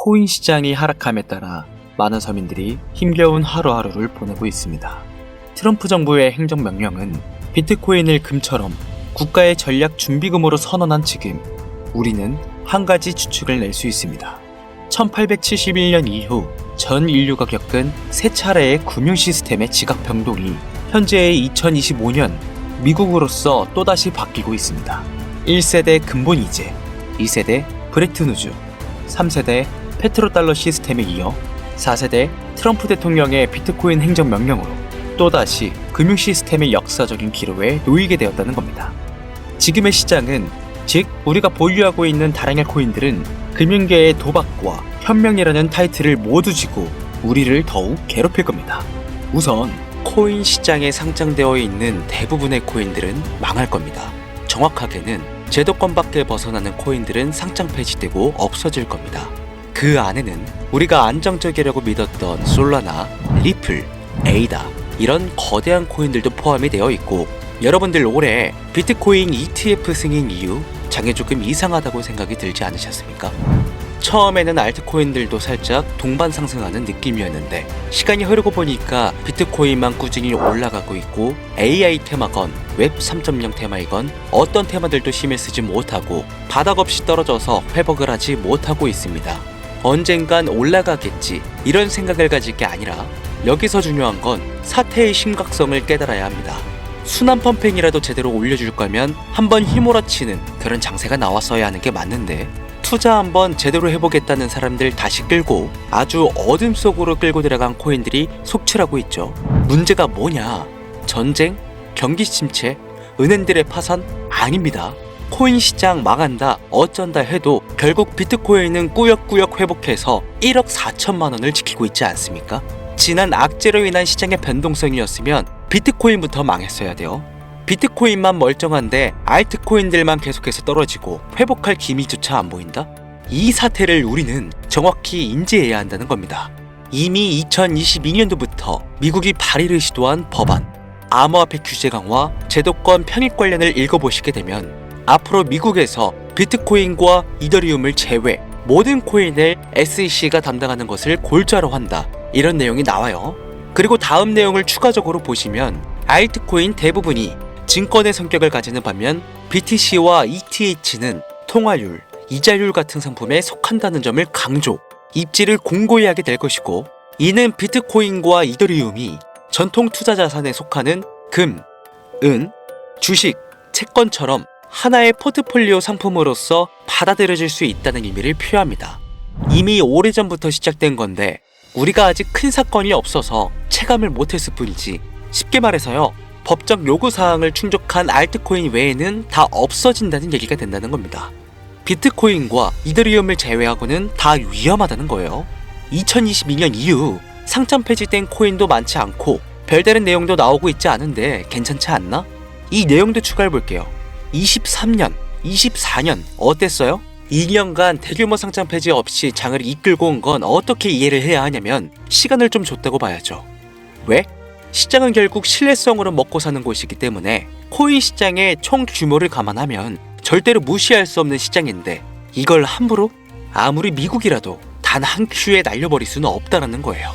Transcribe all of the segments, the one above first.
코인 시장이 하락함에 따라 많은 서민들이 힘겨운 하루하루를 보내고 있습니다. 트럼프 정부의 행정명령은 비트코인을 금처럼 국가의 전략 준비금으로 선언한 지금 우리는 한 가지 추측을 낼 수 있습니다. 1871년 이후 전 인류가 겪은 세 차례의 금융 시스템의 지각 변동이 현재의 2025년 미국으로서 또다시 바뀌고 있습니다. 1세대 근본이체, 2세대 브레튼우즈, 3세대 페트로달러 시스템에 이어 4세대 트럼프 대통령의 비트코인 행정명령으로 또다시 금융 시스템의 역사적인 기로에 놓이게 되었다는 겁니다. 지금의 시장은, 즉 우리가 보유하고 있는 다량의 코인들은 금융계의 도박과 혁명이라는 타이틀을 모두 지고 우리를 더욱 괴롭힐 겁니다. 우선 코인 시장에 상장되어 있는 대부분의 코인들은 망할 겁니다. 정확하게는 제도권 밖에 벗어나는 코인들은 상장 폐지되고 없어질 겁니다. 그 안에는 우리가 안정적이라고 믿었던 솔라나, 리플, 에이다 이런 거대한 코인들도 포함이 되어 있고, 여러분들 올해 비트코인 ETF 승인 이후 장이 조금 이상하다고 생각이 들지 않으셨습니까? 처음에는 알트코인들도 살짝 동반 상승하는 느낌이었는데 시간이 흐르고 보니까 비트코인만 꾸준히 올라가고 있고, AI 테마건 웹 3.0 테마이건 어떤 테마들도 힘을 쓰지 못하고 바닥 없이 떨어져서 회복을 하지 못하고 있습니다. 언젠간 올라가겠지 이런 생각을 가질 게 아니라 여기서 중요한 건 사태의 심각성을 깨달아야 합니다. 순환 펌핑이라도 제대로 올려줄 거면 한번 휘몰아치는 그런 장세가 나왔어야 하는 게 맞는데, 투자 한번 제대로 해보겠다는 사람들 다시 끌고 아주 어둠 속으로 끌고 들어간 코인들이 속출하고 있죠. 문제가 뭐냐? 전쟁? 경기 침체? 은행들의 파산? 아닙니다. 코인 시장 망한다 어쩐다 해도 결국 비트코인은 꾸역꾸역 회복해서 1억 4천만 원을 지키고 있지 않습니까? 지난 악재로 인한 시장의 변동성이었으면 비트코인부터 망했어야 돼요. 비트코인만 멀쩡한데 알트코인들만 계속해서 떨어지고 회복할 기미조차 안 보인다? 이 사태를 우리는 정확히 인지해야 한다는 겁니다. 이미 2022년도부터 미국이 발의를 시도한 법안, 암호화폐 규제 강화, 제도권 편입 관련을 읽어보시게 되면 앞으로 미국에서 비트코인과 이더리움을 제외 모든 코인을 SEC가 담당하는 것을 골자로 한다, 이런 내용이 나와요. 그리고 다음 내용을 추가적으로 보시면 알트코인 대부분이 증권의 성격을 가지는 반면 BTC와 ETH는 통화율, 이자율 같은 상품에 속한다는 점을 강조, 입지를 공고히 하게 될 것이고, 이는 비트코인과 이더리움이 전통 투자 자산에 속하는 금, 은, 주식, 채권처럼 하나의 포트폴리오 상품으로서 받아들여질 수 있다는 의미를 표합니다. 이미 오래전부터 시작된 건데 우리가 아직 큰 사건이 없어서 체감을 못했을 뿐이지, 쉽게 말해서요, 법적 요구사항을 충족한 알트코인 외에는 다 없어진다는 얘기가 된다는 겁니다. 비트코인과 이더리움을 제외하고는 다 위험하다는 거예요. 2022년 이후 상장 폐지된 코인도 많지 않고 별다른 내용도 나오고 있지 않은데 괜찮지 않나? 이 내용도 추가해볼게요. 23년, 24년 어땠어요? 2년간 대규모 상장 폐지 없이 장을 이끌고 온 건 어떻게 이해를 해야 하냐면 시간을 좀 줬다고 봐야죠. 왜? 시장은 결국 신뢰성으로 먹고 사는 곳이기 때문에 코인 시장의 총 규모를 감안하면 절대로 무시할 수 없는 시장인데 이걸 함부로? 아무리 미국이라도 단 한 큐에 날려버릴 수는 없다는 거예요.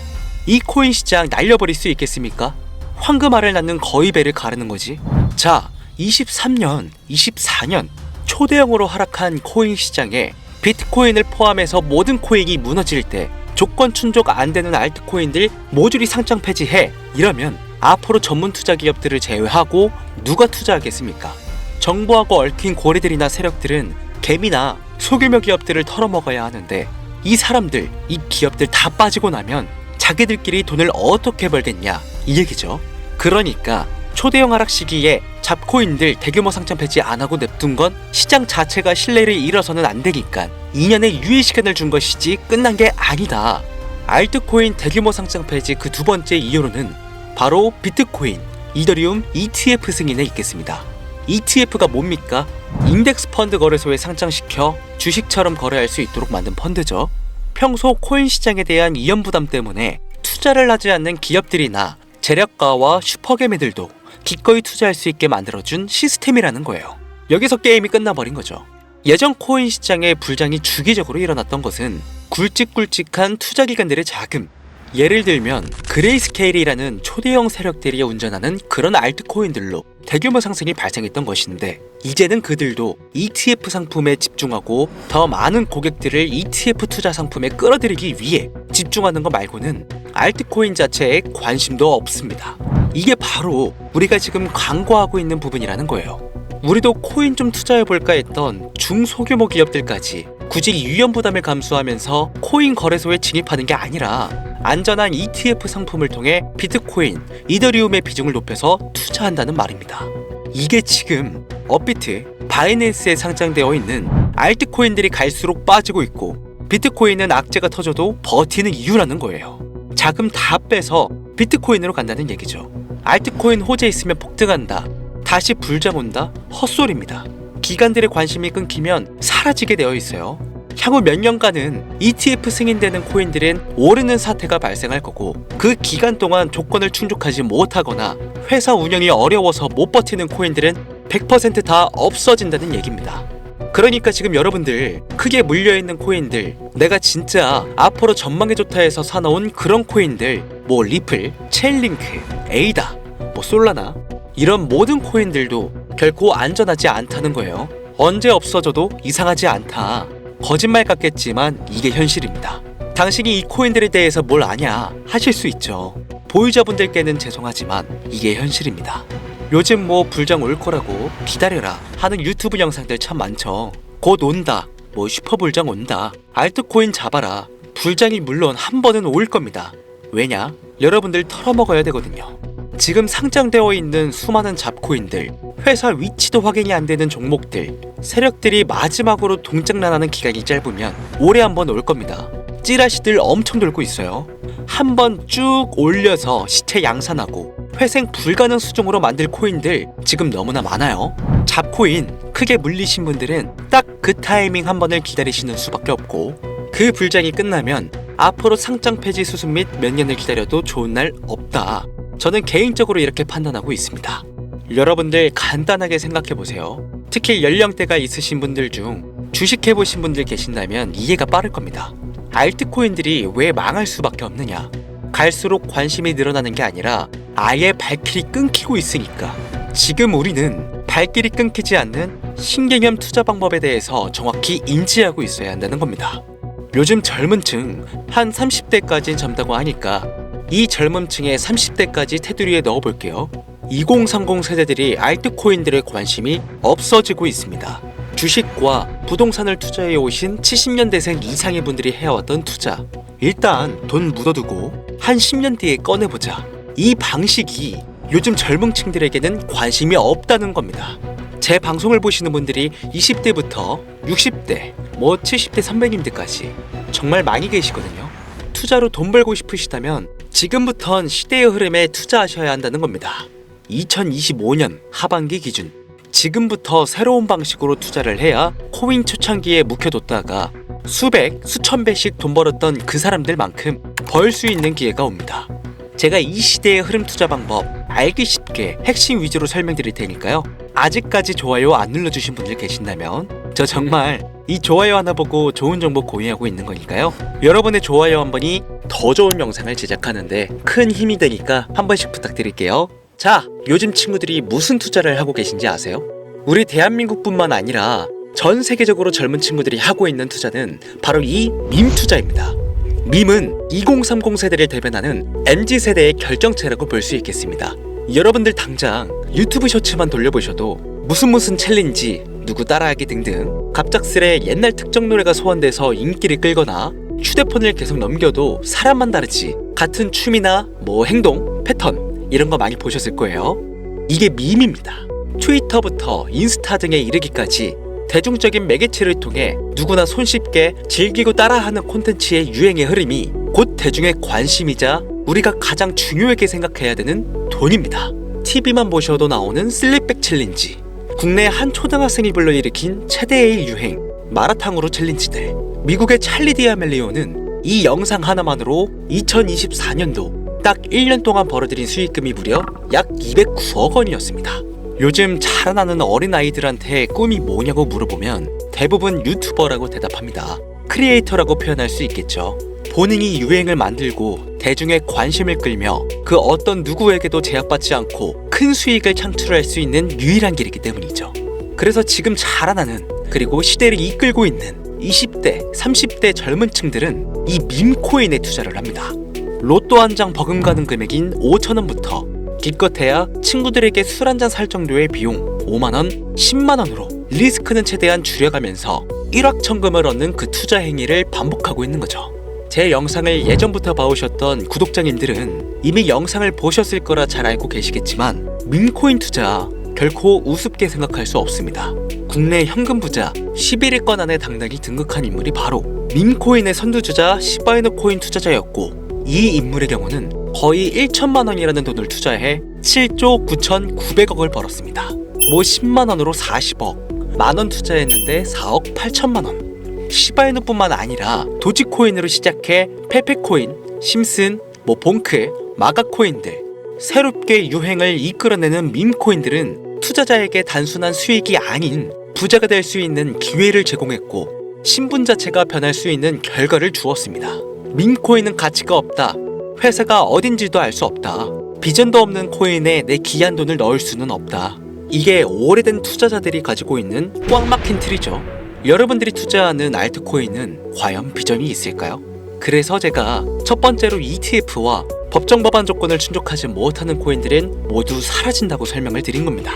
이 코인 시장 날려버릴 수 있겠습니까? 황금알을 낳는 거의 배를 가르는 거지. 자, 23년, 24년 초대형으로 하락한 코인 시장에 비트코인을 포함해서 모든 코인이 무너질 때 조건 충족 안 되는 알트코인들 모조리 상장 폐지해, 이러면 앞으로 전문 투자 기업들을 제외하고 누가 투자하겠습니까? 정부하고 얽힌 고리들이나 세력들은 개미나 소규모 기업들을 털어먹어야 하는데 이 사람들, 이 기업들 다 빠지고 나면 자기들끼리 돈을 어떻게 벌겠냐, 이 얘기죠. 그러니까 초대형 하락 시기에 잡코인들 대규모 상장 폐지 안 하고 냅둔 건 시장 자체가 신뢰를 잃어서는 안 되니까 2년의 유예 시간을 준 것이지 끝난 게 아니다. 알트코인 대규모 상장 폐지 그 두 번째 이유로는 바로 비트코인, 이더리움 ETF 승인에 있겠습니다. ETF가 뭡니까? 인덱스 펀드 거래소에 상장시켜 주식처럼 거래할 수 있도록 만든 펀드죠. 평소 코인 시장에 대한 위험 부담 때문에 투자를 하지 않는 기업들이나 재력가와 슈퍼개미들도 기꺼이 투자할 수 있게 만들어준 시스템이라는 거예요. 여기서 게임이 끝나버린 거죠. 예전 코인 시장의 불장이 주기적으로 일어났던 것은 굵직굵직한 투자기관들의 자금, 예를 들면 그레이스케일이라는 초대형 세력들이 운전하는 그런 알트코인들로 대규모 상승이 발생했던 것인데, 이제는 그들도 ETF 상품에 집중하고 더 많은 고객들을 ETF 투자 상품에 끌어들이기 위해 집중하는 것 말고는 알트코인 자체에 관심도 없습니다. 이게 바로 우리가 지금 광고하고 있는 부분이라는 거예요. 우리도 코인 좀 투자해볼까 했던 중소규모 기업들까지 굳이 위험 부담을 감수하면서 코인 거래소에 진입하는 게 아니라 안전한 ETF 상품을 통해 비트코인, 이더리움의 비중을 높여서 투자한다는 말입니다. 이게 지금 업비트, 바이낸스에 상장되어 있는 알트코인들이 갈수록 빠지고 있고, 비트코인은 악재가 터져도 버티는 이유라는 거예요. 자금 다 빼서 비트코인으로 간다는 얘기죠. 알트코인 호재 있으면 폭등한다, 다시 불장 온다? 헛소리입니다. 기관들의 관심이 끊기면 사라지게 되어 있어요. 향후 몇 년간은 ETF 승인되는 코인들은 오르는 사태가 발생할 거고, 그 기간 동안 조건을 충족하지 못하거나 회사 운영이 어려워서 못 버티는 코인들은 100% 다 없어진다는 얘기입니다. 그러니까 지금 여러분들 크게 물려있는 코인들, 내가 진짜 앞으로 전망이 좋다 해서 사놓은 그런 코인들, 뭐 리플, 체인링크, 에이다, 뭐 솔라나, 이런 모든 코인들도 결코 안전하지 않다는 거예요. 언제 없어져도 이상하지 않다. 거짓말 같겠지만 이게 현실입니다. 당신이 이 코인들에 대해서 뭘 아냐 하실 수 있죠. 보유자분들께는 죄송하지만 이게 현실입니다. 요즘 뭐 불장 올 거라고 기다려라 하는 유튜브 영상들 참 많죠. 곧 온다, 뭐 슈퍼불장 온다, 알트코인 잡아라. 불장이 물론 한 번은 올 겁니다. 왜냐? 여러분들 털어먹어야 되거든요. 지금 상장되어 있는 수많은 잡코인들, 회사 위치도 확인이 안 되는 종목들, 세력들이 마지막으로 동작난하는 기간이 짧으면 올해 한 번 올 겁니다. 찌라시들 엄청 돌고 있어요. 한 번 쭉 올려서 시체 양산하고 회생 불가능 수준으로 만들 코인들 지금 너무나 많아요. 잡코인 크게 물리신 분들은 딱 그 타이밍 한 번을 기다리시는 수밖에 없고, 그 불장이 끝나면 앞으로 상장 폐지 수순 및 몇 년을 기다려도 좋은 날 없다. 저는 개인적으로 이렇게 판단하고 있습니다. 여러분들 간단하게 생각해보세요. 특히 연령대가 있으신 분들 중 주식해보신 분들 계신다면 이해가 빠를 겁니다. 알트코인들이 왜 망할 수밖에 없느냐? 갈수록 관심이 늘어나는 게 아니라 아예 발길이 끊기고 있으니까. 지금 우리는 발길이 끊기지 않는 신개념 투자 방법에 대해서 정확히 인지하고 있어야 한다는 겁니다. 요즘 젊은 층 한 30대까지는 젊다고 하니까 이 젊은 층의 30대까지 테두리에 넣어볼게요. 2030 세대들이 알트코인들의 관심이 없어지고 있습니다. 주식과 부동산을 투자해 오신 70년대생 이상의 분들이 해왔던 투자, 일단 돈 묻어두고 한 10년 뒤에 꺼내보자. 이 방식이 요즘 젊은 층들에게는 관심이 없다는 겁니다. 제 방송을 보시는 분들이 20대부터 60대, 뭐 70대 선배님들까지 정말 많이 계시거든요. 투자로 돈 벌고 싶으시다면 지금부턴 시대의 흐름에 투자하셔야 한다는 겁니다. 2025년 하반기 기준, 지금부터 새로운 방식으로 투자를 해야 코인 초창기에 묵혀뒀다가 수백, 수천 배씩 돈 벌었던 그 사람들만큼 벌 수 있는 기회가 옵니다. 제가 이 시대의 흐름 투자 방법 알기 쉽게 핵심 위주로 설명드릴 테니까요. 아직까지 좋아요 안 눌러주신 분들 계신다면 저 정말 이 좋아요 하나 보고 좋은 정보 공유하고 있는 거니까요. 여러분의 좋아요 한 번이 더 좋은 영상을 제작하는데 큰 힘이 되니까 한 번씩 부탁드릴게요. 자, 요즘 친구들이 무슨 투자를 하고 계신지 아세요? 우리 대한민국뿐만 아니라 전 세계적으로 젊은 친구들이 하고 있는 투자는 바로 이 밈 투자입니다. 밈은 2030 세대를 대변하는 MZ세대의 결정체라고 볼 수 있겠습니다. 여러분들 당장 유튜브 쇼츠만 돌려보셔도 무슨 챌린지, 누구 따라하기 등등 갑작스레 옛날 특정 노래가 소환돼서 인기를 끌거나 휴대폰을 계속 넘겨도 사람만 다르지 같은 춤이나 뭐 행동, 패턴 이런 거 많이 보셨을 거예요. 이게 밈입니다. 트위터부터 인스타 등에 이르기까지 대중적인 매개체를 통해 누구나 손쉽게 즐기고 따라하는 콘텐츠의 유행의 흐름이 곧 대중의 관심이자 우리가 가장 중요하게 생각해야 되는 돈입니다. TV만 보셔도 나오는 슬립백 챌린지, 국내 한 초등학생이 불러일으킨 최대의 유행 마라탕으로 챌린지들, 미국의 찰리 디아멜리오는 이 영상 하나만으로 2024년도 딱 1년 동안 벌어들인 수익금이 무려 약 209억 원이었습니다. 요즘 자라나는 어린아이들한테 꿈이 뭐냐고 물어보면 대부분 유튜버라고 대답합니다. 크리에이터라고 표현할 수 있겠죠. 본인이 유행을 만들고 대중의 관심을 끌며 그 어떤 누구에게도 제약받지 않고 큰 수익을 창출할 수 있는 유일한 길이기 때문이죠. 그래서 지금 자라나는, 그리고 시대를 이끌고 있는 20대, 30대 젊은 층들은 이 밈코인에 투자를 합니다. 로또 한 장 버금가는 금액인 5,000원부터 기껏해야 친구들에게 술 한 잔 살 정도의 비용 5만원, 10만원으로 리스크는 최대한 줄여가면서 일확천금을 얻는 그 투자 행위를 반복하고 있는 거죠. 제 영상을 예전부터 봐오셨던 구독자님들은 이미 영상을 보셨을 거라 잘 알고 계시겠지만 밈코인 투자 결코 우습게 생각할 수 없습니다. 국내 현금 부자 11위권 안에 당당히 등극한 인물이 바로 밈코인의 선두주자 시바이누 코인 투자자였고, 이 인물의 경우는 거의 1천만 원이라는 돈을 투자해 7조 9,900억을 벌었습니다. 뭐 10만 원으로 40억, 만원 투자했는데 4억 8천만 원. 시바이누뿐만 아니라 도지코인으로 시작해 페페코인, 심슨, 봉크, 마가코인들, 새롭게 유행을 이끌어내는 밈코인들은 투자자에게 단순한 수익이 아닌 부자가 될 수 있는 기회를 제공했고, 신분 자체가 변할 수 있는 결과를 주었습니다. 밈코인은 가치가 없다, 회사가 어딘지도 알 수 없다, 비전도 없는 코인에 내 귀한 돈을 넣을 수는 없다, 이게 오래된 투자자들이 가지고 있는 꽉 막힌 틀이죠. 여러분들이 투자하는 알트코인은 과연 비전이 있을까요? 그래서 제가 첫 번째로 ETF와 법정 법안 조건을 충족하지 못하는 코인들은 모두 사라진다고 설명을 드린 겁니다.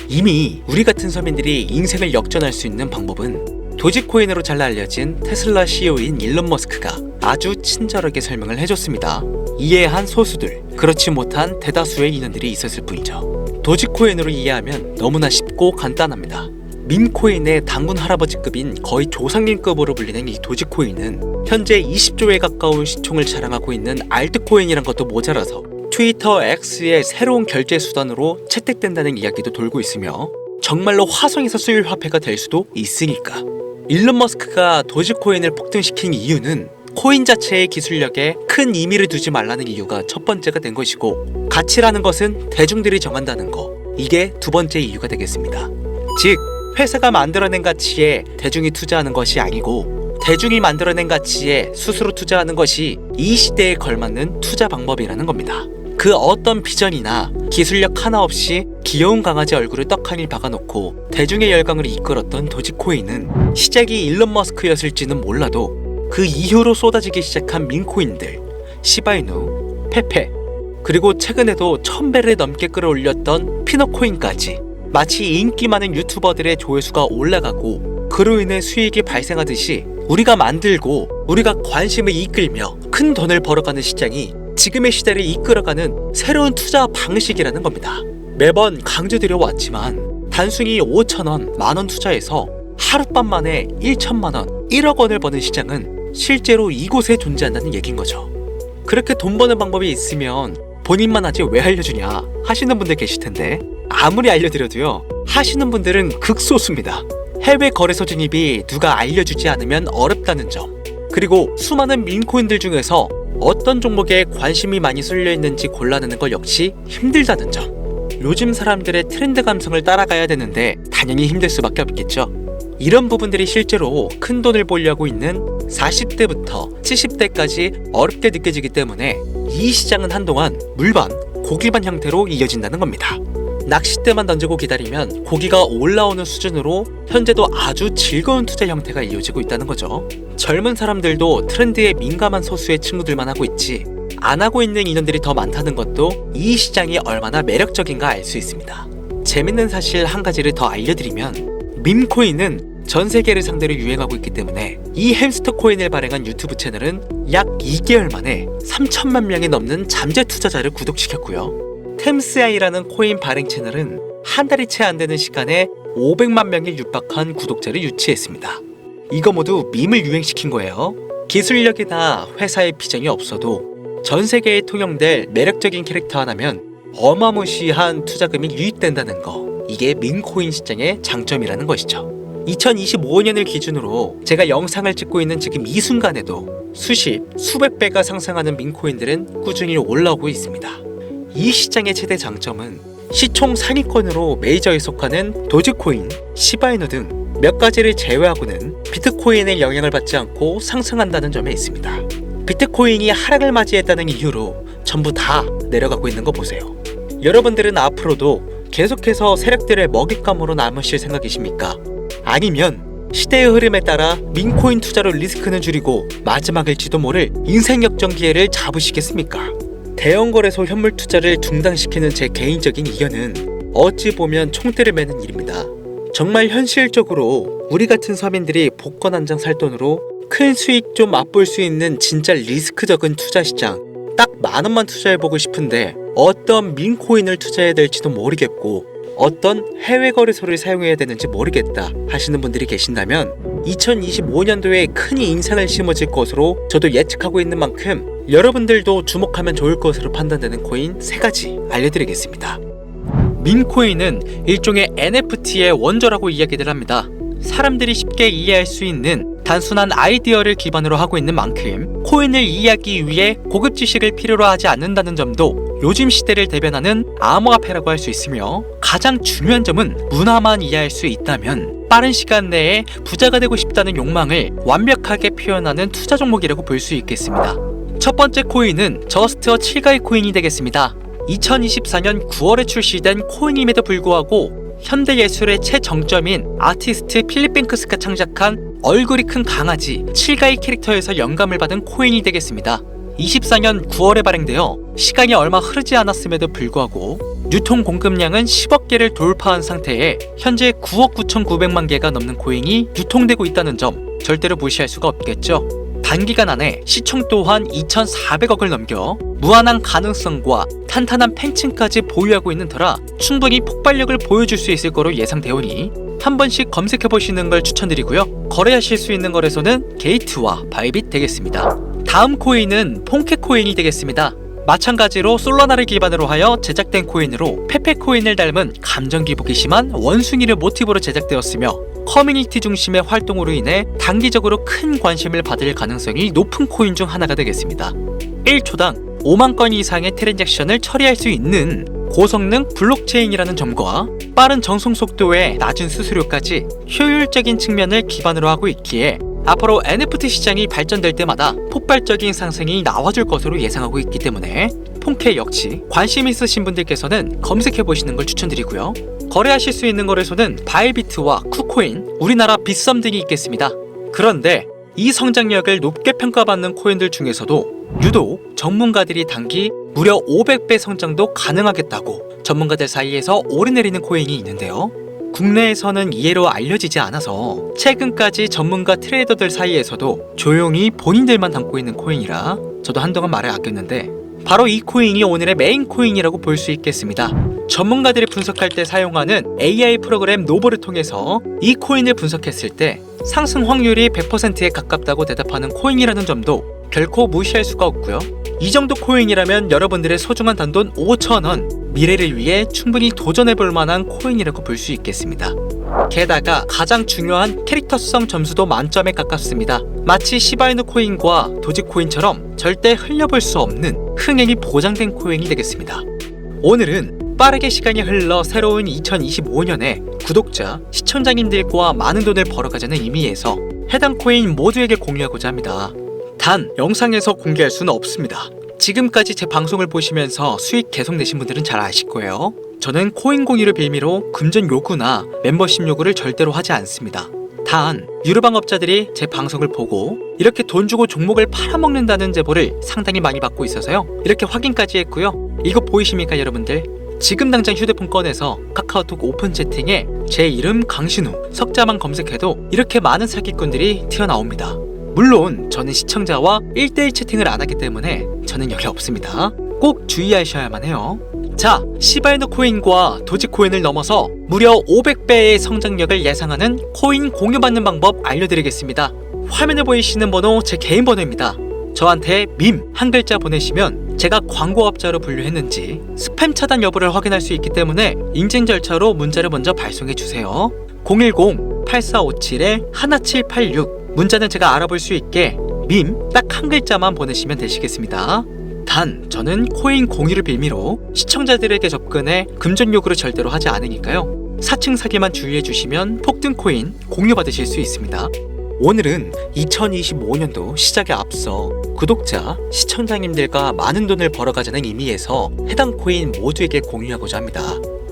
이미 우리 같은 서민들이 인생을 역전할 수 있는 방법은 도지코인으로 잘 알려진 테슬라 CEO인 일론 머스크가 아주 친절하게 설명을 해줬습니다. 이해한 소수들, 그렇지 못한 대다수의 인원들이 있었을 뿐이죠. 도지코인으로 이해하면 너무나 쉽고 간단합니다. 밈코인의 당군 할아버지급인 거의 조상님급으로 불리는 이 도지코인은 현재 20조에 가까운 시총을 자랑하고 있는 알트코인이란 것도 모자라서 트위터 X의 새로운 결제 수단으로 채택된다는 이야기도 돌고 있으며, 정말로 화성에서 수일 화폐가 될 수도 있으니까. 일론 머스크가 도지코인을 폭등시킨 이유는 코인 자체의 기술력에 큰 의미를 두지 말라는 이유가 첫 번째가 된 것이고, 가치라는 것은 대중들이 정한다는 거, 이게 두 번째 이유가 되겠습니다. 즉, 회사가 만들어낸 가치에 대중이 투자하는 것이 아니고 대중이 만들어낸 가치에 스스로 투자하는 것이 이 시대에 걸맞는 투자 방법이라는 겁니다. 그 어떤 비전이나 기술력 하나 없이 귀여운 강아지 얼굴을 떡하니 박아놓고 대중의 열광을 이끌었던 도지코인은 시작이 일론 머스크였을지는 몰라도 그 이후로 쏟아지기 시작한 밈코인들, 시바이누, 페페, 그리고 최근에도 1000배를 넘게 끌어올렸던 피너코인까지 마치 인기 많은 유튜버들의 조회수가 올라가고 그로 인해 수익이 발생하듯이 우리가 만들고 우리가 관심을 이끌며 큰 돈을 벌어가는 시장이 지금의 시대를 이끌어가는 새로운 투자 방식이라는 겁니다. 매번 강조드려 왔지만 단순히 5,000원, 만원 투자해서 하룻밤 만에 1천만원, 1억 원을 버는 시장은 실제로 이곳에 존재한다는 얘기인 거죠. 그렇게 돈 버는 방법이 있으면 본인만 하지 왜 알려주냐 하시는 분들 계실 텐데, 아무리 알려드려도요, 하시는 분들은 극소수입니다. 해외 거래소 진입이 누가 알려주지 않으면 어렵다는 점, 그리고 수많은 밈코인들 중에서 어떤 종목에 관심이 많이 쏠려 있는지 골라내는 것 역시 힘들다는 점. 요즘 사람들의 트렌드 감성을 따라가야 되는데 당연히 힘들 수밖에 없겠죠. 이런 부분들이 실제로 큰 돈을 벌려고 있는 40대부터 70대까지 어렵게 느껴지기 때문에 이 시장은 한동안 물반, 고기반 형태로 이어진다는 겁니다. 낚싯대만 던지고 기다리면 고기가 올라오는 수준으로 현재도 아주 즐거운 투자 형태가 이어지고 있다는 거죠. 젊은 사람들도 트렌드에 민감한 소수의 친구들만 하고 있지, 안 하고 있는 인원들이 더 많다는 것도 이 시장이 얼마나 매력적인가 알 수 있습니다. 재밌는 사실 한 가지를 더 알려드리면, 밈코인은 전 세계를 상대로 유행하고 있기 때문에 이 햄스터 코인을 발행한 유튜브 채널은 약 2개월 만에 3천만 명이 넘는 잠재 투자자를 구독시켰고요. 템스아이라는 코인 발행 채널은 한 달이 채 안 되는 시간에 500만 명에 육박한 구독자를 유치했습니다. 이거 모두 밈을 유행시킨 거예요. 기술력이나 회사의 비전이 없어도 전 세계에 통용될 매력적인 캐릭터 하나면 어마무시한 투자금이 유입된다는 거, 이게 밈코인 시장의 장점이라는 것이죠. 2025년을 기준으로 제가 영상을 찍고 있는 지금 이 순간에도 수십, 수백 배가 상승하는 밈코인들은 꾸준히 올라오고 있습니다. 이 시장의 최대 장점은 시총 상위권으로 메이저에 속하는 도지코인, 시바이누 등 몇 가지를 제외하고는 비트코인의 영향을 받지 않고 상승한다는 점에 있습니다. 비트코인이 하락을 맞이했다는 이유로 전부 다 내려가고 있는 거 보세요. 여러분들은 앞으로도 계속해서 세력들의 먹잇감으로 남으실 생각이십니까? 아니면 시대의 흐름에 따라 민코인 투자로 리스크는 줄이고 마지막일지도 모를 인생 역전 기회를 잡으시겠습니까? 대형 거래소 현물 투자를 중단시키는 제 개인적인 의견은 어찌 보면 총대를 매는 일입니다. 정말 현실적으로 우리 같은 서민들이 복권 한 장 살 돈으로 큰 수익 좀 맛볼 수 있는 진짜 리스크 적은 투자 시장, 딱 10,000원만 투자해보고 싶은데 어떤 민코인을 투자해야 될지도 모르겠고 어떤 해외 거래소를 사용해야 되는지 모르겠다 하시는 분들이 계신다면 2025년도에 큰 인상을 심어질 것으로 저도 예측하고 있는 만큼 여러분들도 주목하면 좋을 것으로 판단되는 코인 3가지 알려드리겠습니다. 민코인은 일종의 NFT의 원조라고 이야기들 합니다. 사람들이 쉽게 이해할 수 있는 단순한 아이디어를 기반으로 하고 있는 만큼 코인을 이해하기 위해 고급 지식을 필요로 하지 않는다는 점도 요즘 시대를 대변하는 암호화폐라고 할 수 있으며, 가장 중요한 점은 문화만 이해할 수 있다면 빠른 시간 내에 부자가 되고 싶다는 욕망을 완벽하게 표현하는 투자 종목이라고 볼 수 있겠습니다. 첫 번째 코인은 저스트어 칠가이 코인이 되겠습니다. 2024년 9월에 출시된 코인임에도 불구하고 현대예술의 최정점인 아티스트 필립 뱅크스가 창작한 얼굴이 큰 강아지 칠가이 캐릭터에서 영감을 받은 코인이 되겠습니다. 24년 9월에 발행되어 시간이 얼마 흐르지 않았음에도 불구하고 유통 공급량은 10억 개를 돌파한 상태에 현재 9억 9,900만 개가 넘는 코인이 유통되고 있다는 점 절대로 무시할 수가 없겠죠. 단기간 안에 시총 또한 2,400억을 넘겨 무한한 가능성과 탄탄한 팬층까지 보유하고 있는 터라 충분히 폭발력을 보여줄 수 있을 거로 예상되오니 한 번씩 검색해보시는 걸 추천드리고요. 거래하실 수 있는 거래소는 게이트와 바이빗 되겠습니다. 다음 코인은 폰케 코인이 되겠습니다. 마찬가지로 솔라나를 기반으로 하여 제작된 코인으로 페페 코인을 닮은 감정 기복이 심한 원숭이를 모티브로 제작되었으며 커뮤니티 중심의 활동으로 인해 단기적으로 큰 관심을 받을 가능성이 높은 코인 중 하나가 되겠습니다. 1초당 5만 건 이상의 트랜잭션을 처리할 수 있는 고성능 블록체인이라는 점과 빠른 전송 속도에 낮은 수수료까지 효율적인 측면을 기반으로 하고 있기에 앞으로 NFT 시장이 발전될 때마다 폭발적인 상승이 나와줄 것으로 예상하고 있기 때문에 폰케 역시 관심 있으신 분들께서는 검색해보시는 걸 추천드리고요. 거래하실 수 있는 거래소는 바이비트와 쿠코인, 우리나라 빗썸 등이 있겠습니다. 그런데 이 성장력을 높게 평가받는 코인들 중에서도 유독 전문가들이 단기 무려 500배 성장도 가능하겠다고 전문가들 사이에서 오르내리는 코인이 있는데요. 국내에서는 이해로 알려지지 않아서 최근까지 전문가 트레이더들 사이에서도 조용히 본인들만 담고 있는 코인이라 저도 한동안 말을 아꼈는데 바로 이 코인이 오늘의 메인 코인이라고 볼 수 있겠습니다. 전문가들이 분석할 때 사용하는 AI 프로그램 노보를 통해서 이 코인을 분석했을 때 상승 확률이 100%에 가깝다고 대답하는 코인이라는 점도 결코 무시할 수가 없고요. 이 정도 코인이라면 여러분들의 소중한 단돈 5,000원, 미래를 위해 충분히 도전해볼 만한 코인이라고 볼 수 있겠습니다. 게다가 가장 중요한 캐릭터성 점수도 만점에 가깝습니다. 마치 시바이누 코인과 도지코인처럼 절대 흘려볼 수 없는 흥행이 보장된 코인이 되겠습니다. 오늘은 빠르게 시간이 흘러 새로운 2025년에 구독자, 시청자님들과 많은 돈을 벌어가자는 의미에서 해당 코인 모두에게 공유하고자 합니다. 단 영상에서 공개할 수는 없습니다. 지금까지 제 방송을 보시면서 수익 계속 내신 분들은 잘 아실 거예요. 저는 코인 공유를 빌미로 금전 요구나 멤버십 요구를 절대로 하지 않습니다. 단 유료방업자들이 제 방송을 보고 이렇게 돈 주고 종목을 팔아먹는다는 제보를 상당히 많이 받고 있어서요. 이렇게 확인까지 했고요. 이거 보이십니까 여러분들? 지금 당장 휴대폰 꺼내서 카카오톡 오픈 채팅에 제 이름 강신우 석자만 검색해도 이렇게 많은 사기꾼들이 튀어나옵니다. 물론 저는 시청자와 1대1 채팅을 안 하기 때문에 저는 여기 없습니다. 꼭 주의하셔야만 해요. 자, 시바이누 코인과 도지코인을 넘어서 무려 500배의 성장력을 예상하는 코인 공유받는 방법 알려드리겠습니다. 화면에 보이시는 번호 제 개인 번호입니다. 저한테 밈 한 글자 보내시면 제가 광고업자로 분류했는지 스팸 차단 여부를 확인할 수 있기 때문에 인증 절차로 문자를 먼저 발송해주세요. 010-8457-1786 문자는 제가 알아볼 수 있게 밈 딱 한 글자만 보내시면 되시겠습니다. 단 저는 코인 공유를 빌미로 시청자들에게 접근해 금전 요구를 절대로 하지 않으니까요. 4층 사기만 주의해주시면 폭등 코인 공유받으실 수 있습니다. 오늘은 2025년도 시작에 앞서 구독자, 시청자님들과 많은 돈을 벌어가자는 의미에서 해당 코인 모두에게 공유하고자 합니다.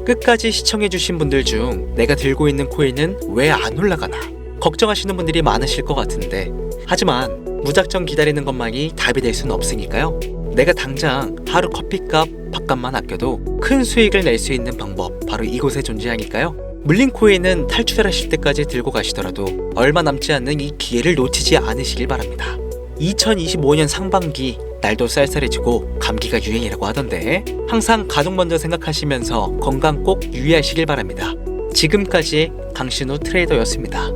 끝까지 시청해주신 분들 중 내가 들고 있는 코인은 왜 안 올라가나 걱정하시는 분들이 많으실 것 같은데, 하지만 무작정 기다리는 것만이 답이 될 수는 없으니까요. 내가 당장 하루 커피값, 밥값만 아껴도 큰 수익을 낼 수 있는 방법 바로 이곳에 존재하니까요. 물린 코인은 탈출하실 때까지 들고 가시더라도 얼마 남지 않는 이 기회를 놓치지 않으시길 바랍니다. 2025년 상반기 날도 쌀쌀해지고 감기가 유행이라고 하던데 항상 가족 먼저 생각하시면서 건강 꼭 유의하시길 바랍니다. 지금까지 강신우 트레이더였습니다.